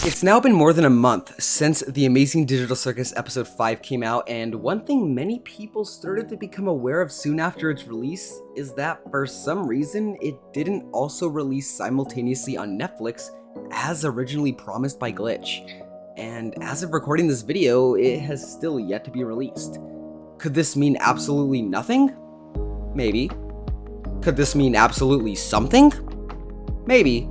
It's now been more than a month since the Amazing Digital Circus episode 5 came out, and one thing many people started to become aware of soon after its release is that for some reason it didn't also release simultaneously on Netflix as originally promised by Glitch. And as of recording this video, it has still yet to be released. Could this mean absolutely nothing? Maybe. Could this mean absolutely something? Maybe.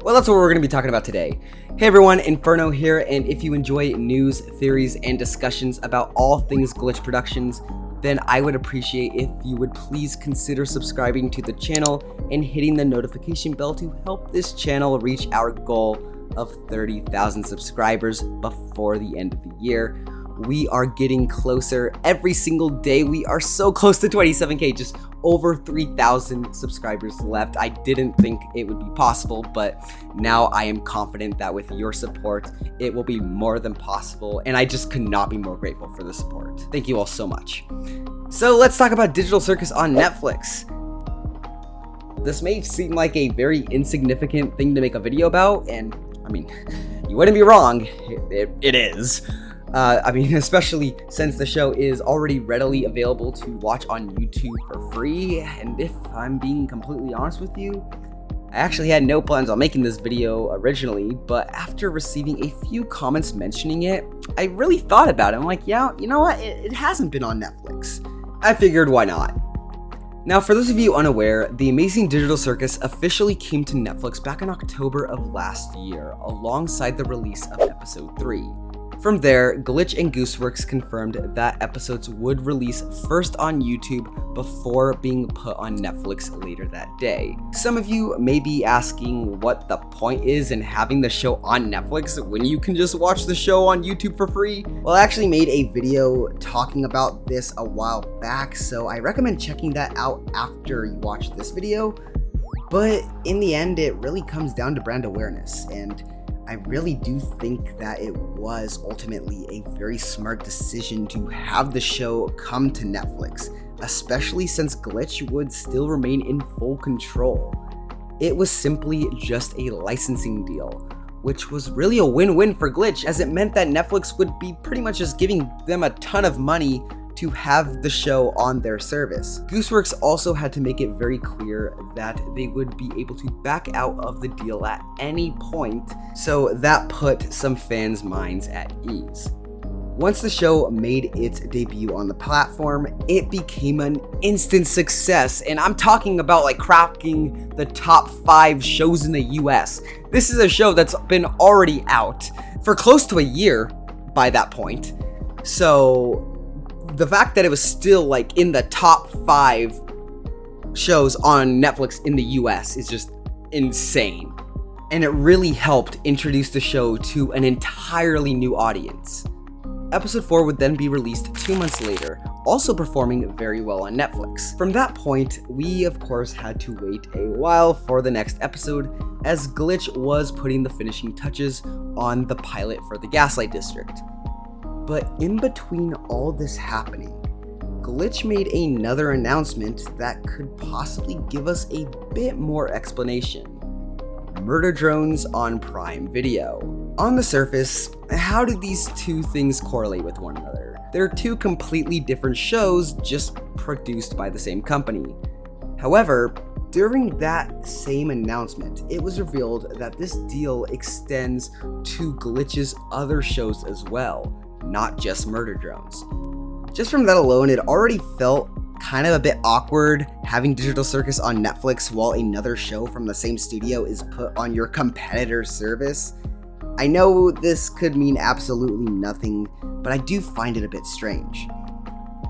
Well, that's what we're going to be talking about today. Hey everyone, Inferno here, and if you enjoy news, theories, and discussions about all things Glitch Productions, then I would appreciate if you would please consider subscribing to the channel and hitting the notification bell to help this channel reach our goal of 30,000 subscribers before the end of the year. We are getting closer every single day. We are so close to 27K, just over 3,000 subscribers left. I didn't think it would be possible, but now I am confident that with your support, it will be more than possible, and I just could not be more grateful for the support. Thank you all so much. So let's talk about Digital Circus on Netflix. This may seem like a very insignificant thing to make a video about, and I mean, you wouldn't be wrong, it is. Especially since the show is already readily available to watch on YouTube for free, and if I'm being completely honest with you, I actually had no plans on making this video originally, but after receiving a few comments mentioning it, I really thought about it. I'm like, yeah, you know what, it hasn't been on Netflix. I figured, why not? Now, for those of you unaware, the Amazing Digital Circus officially came to Netflix back in October of last year, alongside the release of episode 3. From there, Glitch and Gooseworks confirmed that episodes would release first on YouTube before being put on Netflix later that day. Some of you may be asking what the point is in having the show on Netflix when you can just watch the show on YouTube for free. Well, I actually made a video talking about this a while back, so I recommend checking that out after you watch this video. But in the end, it really comes down to brand awareness, and I really do think that it was ultimately a very smart decision to have the show come to Netflix, especially since Glitch would still remain in full control. It was simply just a licensing deal, which was really a win-win for Glitch, as it meant that Netflix would be pretty much just giving them a ton of money to have the show on their service. Gooseworks also had to make it very clear that they would be able to back out of the deal at any point, so that put some fans' minds at ease. Once the show made its debut on the platform, it became an instant success, and I'm talking about like cracking the top 5 shows in the US. This is a show that's been already out for close to a year by that point, so the fact that it was still like in the top 5 shows on Netflix in the US is just insane. And it really helped introduce the show to an entirely new audience. Episode 4 would then be released 2 months later, also performing very well on Netflix. From that point, we of course had to wait a while for the next episode, as Glitch was putting the finishing touches on the pilot for the Gaslight District. But in between all this happening, Glitch made another announcement that could possibly give us a bit more explanation. Murder Drones on Prime Video. On the surface, how do these two things correlate with one another? They're two completely different shows, just produced by the same company. However, during that same announcement, it was revealed that this deal extends to Glitch's other shows as well, not just Murder Drones. Just from that alone, it already felt kind of a bit awkward having Digital Circus on Netflix while another show from the same studio is put on your competitor's service. I know this could mean absolutely nothing, but I do find it a bit strange.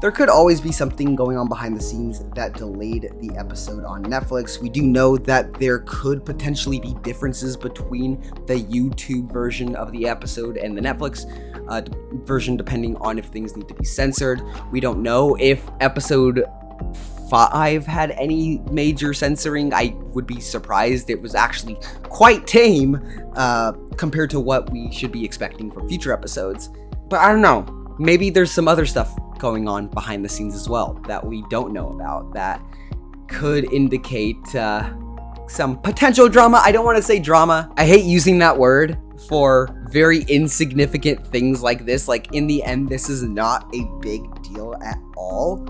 There could always be something going on behind the scenes that delayed the episode on Netflix. We do know that there could potentially be differences between the YouTube version of the episode and the Netflix version, depending on if things need to be censored. We don't know if episode 5 had any major censoring. I would be surprised. It was actually quite tame compared to what we should be expecting from future episodes. But I don't know. Maybe there's some other stuff going on behind the scenes as well that we don't know about that could indicate some potential drama. I don't want to say drama. I hate using that word for very insignificant things like this. Like, in the end, this is not a big deal at all.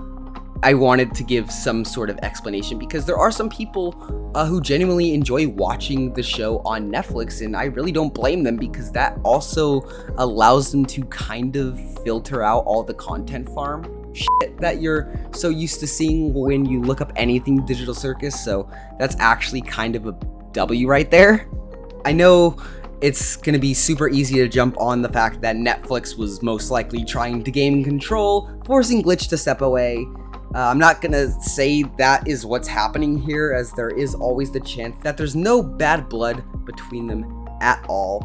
I wanted to give some sort of explanation because there are some people who genuinely enjoy watching the show on Netflix, and I really don't blame them because that also allows them to kind of filter out all the content farm shit that you're so used to seeing when you look up anything Digital Circus. So that's actually kind of a W right there. I know it's gonna be super easy to jump on the fact that Netflix was most likely trying to gain control, forcing Glitch to step away. I'm not gonna say that is what's happening here, as there is always the chance that there's no bad blood between them at all,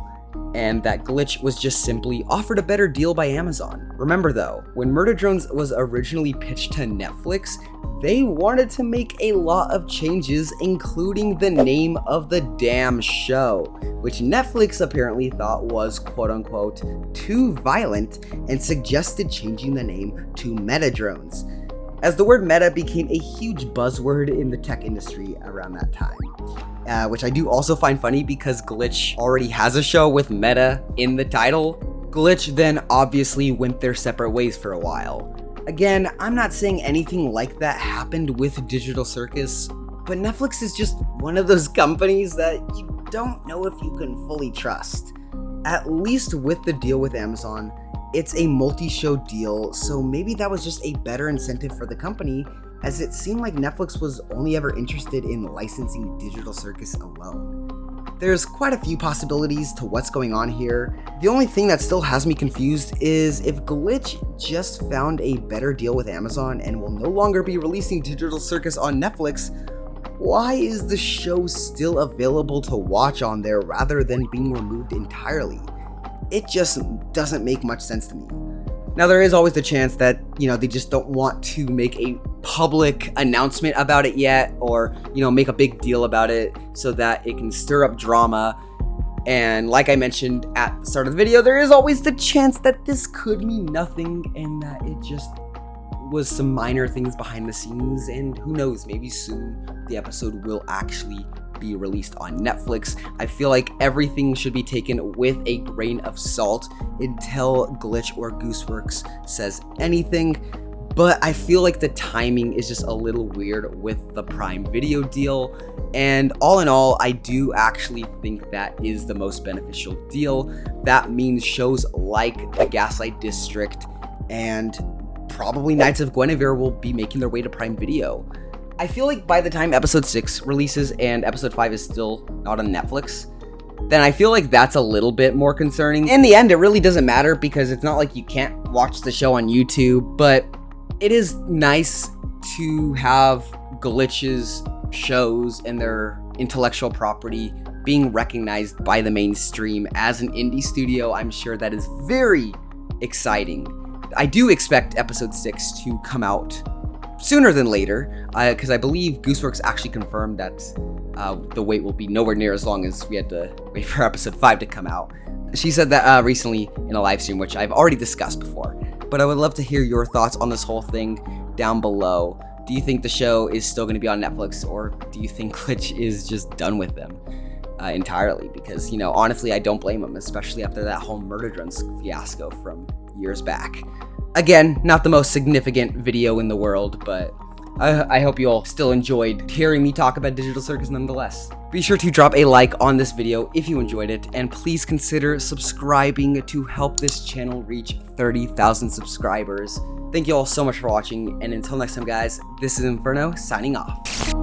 and that Glitch was just simply offered a better deal by Amazon. Remember though, when Murder Drones was originally pitched to Netflix, they wanted to make a lot of changes, including the name of the damn show, which Netflix apparently thought was quote-unquote too violent and suggested changing the name to Meta Drones, as the word meta became a huge buzzword in the tech industry around that time. Which I do also find funny because Glitch already has a show with meta in the title. Glitch then obviously went their separate ways for a while. Again, I'm not saying anything like that happened with Digital Circus, but Netflix is just one of those companies that you don't know if you can fully trust. At least with the deal with Amazon, it's a multi-show deal, so maybe that was just a better incentive for the company, as it seemed like Netflix was only ever interested in licensing Digital Circus alone. There's quite a few possibilities to what's going on here. The only thing that still has me confused is if Glitch just found a better deal with Amazon and will no longer be releasing Digital Circus on Netflix, why is the show still available to watch on there rather than being removed entirely? It just doesn't make much sense to me. Now, there is always the chance that, they just don't want to make a public announcement about it yet, or, make a big deal about it so that it can stir up drama. And like I mentioned at the start of the video, there is always the chance that this could mean nothing and that it just was some minor things behind the scenes, and who knows, maybe soon the episode will actually be released on Netflix. I feel like everything should be taken with a grain of salt until Glitch or Gooseworks says anything, but I feel like the timing is just a little weird with the Prime Video deal, and all in all, I do actually think that is the most beneficial deal. That means shows like The Gaslight District and probably Knights of Guinevere will be making their way to Prime Video. I feel like by the time episode 6 releases and episode 5 is still not on Netflix, then I feel like that's a little bit more concerning. In the end, it really doesn't matter because it's not like you can't watch the show on YouTube, but it is nice to have Glitch's shows and their intellectual property being recognized by the mainstream as an indie studio. I'm sure that is very exciting. I do expect episode 6 to come out sooner than later, because I believe Gooseworks actually confirmed that the wait will be nowhere near as long as we had to wait for episode 5 to come out. She said that recently in a live stream, which I've already discussed before, but I would love to hear your thoughts on this whole thing down below. Do you think the show is still going to be on Netflix, or do you think Glitch is just done with them entirely? Because, honestly, I don't blame him, especially after that whole Murder Drones fiasco from years back. Again, not the most significant video in the world, but I hope you all still enjoyed hearing me talk about Digital Circus nonetheless. Be sure to drop a like on this video if you enjoyed it, and please consider subscribing to help this channel reach 30,000 subscribers. Thank you all so much for watching, and until next time guys, this is Inferno signing off.